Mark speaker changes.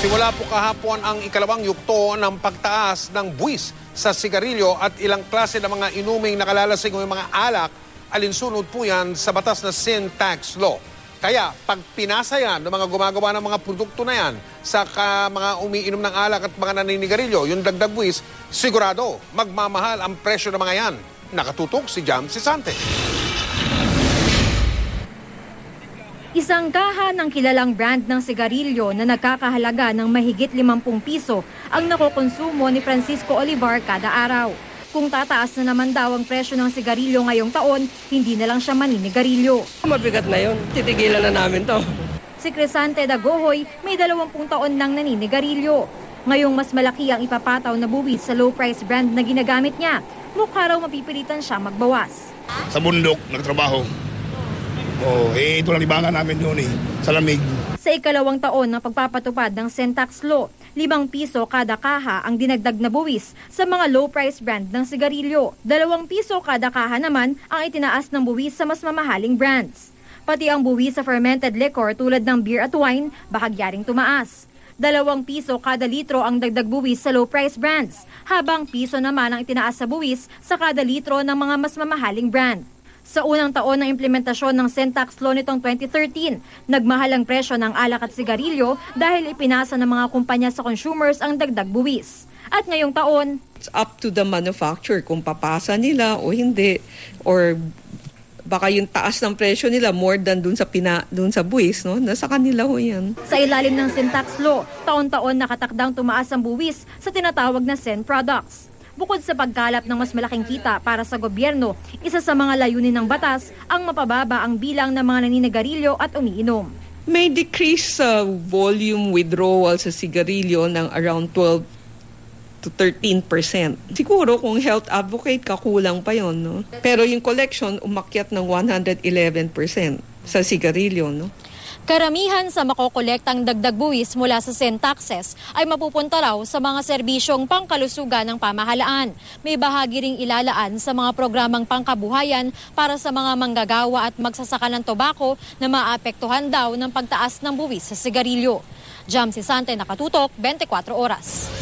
Speaker 1: Nagsimula po kahapon ang ikalawang yugto ng pagtaas ng buwis sa sigarilyo at ilang klase ng mga inuming nakalalasing o mga alak, alinsunod po yan sa batas na sin tax law. Kaya pag pinasa yan ng mga gumagawa ng mga produkto na yan sa mga umiinom ng alak at mga naninigarilyo, yung dagdag buwis, sigurado magmamahal ang presyo ng mga yan. Nakatutok si Jam Sisante.
Speaker 2: Isang kaha ng kilalang brand ng sigarilyo na nagkakahalaga ng mahigit 50 piso ang nakokonsumo ni Francisco Olivar kada araw. Kung tataas na naman daw ang presyo ng sigarilyo ngayong taon, hindi na lang siya maninigarilyo.
Speaker 3: Mabigat na yun. Titigilan na namin to.
Speaker 2: Si Crisante Dagohoy may 20 taon nang naninigarilyo. Ngayong mas malaki ang ipapataw na buwis sa low-price brand na ginagamit niya, mukha raw mapipilitan siya magbawas.
Speaker 4: Sa bundok, nagtrabaho. Ito lang libangan namin doon sa lamig.
Speaker 2: Sa ikalawang taon ng pagpapatupad ng sin tax law, 5 piso kada kaha ang dinagdag na buwis sa mga low-price brand ng sigarilyo. 2 piso kada kaha naman ang itinaas ng buwis sa mas mamahaling brands. Pati ang buwis sa fermented liquor tulad ng beer at wine, bahagyaring tumaas. 2 piso kada litro ang dagdag buwis sa low-price brands, habang piso naman ang itinaas sa buwis sa kada litro ng mga mas mamahaling brand. Sa unang taon ng implementasyon ng sin tax law nitong 2013, nagmahal ang presyo ng alak at sigarilyo dahil ipinasa ng mga kumpanya sa consumers ang dagdag buwis. At ngayong taon,
Speaker 3: It's up to the manufacturer kung papasa nila o hindi, or baka yung taas ng presyo nila more than dun sa buwis, no? Nasa kanila ho yan.
Speaker 2: Sa ilalim ng sin tax law, taon-taon nakatakdang tumaas ang buwis sa tinatawag na sin products. Bukod sa pagkalap ng mas malaking kita para sa gobyerno, isa sa mga layunin ng batas ang mapababa ang bilang ng mga naninigarilyo at umiinom.
Speaker 3: May decrease sa volume withdrawal sa sigarilyo ng around 12 to 13%. Siguro kung health advocate ka, kulang pa yon, no? Pero yung collection umakyat ng 111% sa sigarilyo, no?
Speaker 2: Karamihan sa makokolektang dagdag buwis mula sa sin taxes ay mapupunta raw sa mga serbisyong pangkalusugan ng pamahalaan. May bahagi ring ilalaan sa mga programang pangkabuhayan para sa mga manggagawa at magsasaka ng tobako na maapektuhan daw ng pagtaas ng buwis sa sigarilyo. Jam Sisante, Nakatutok, 24 Oras.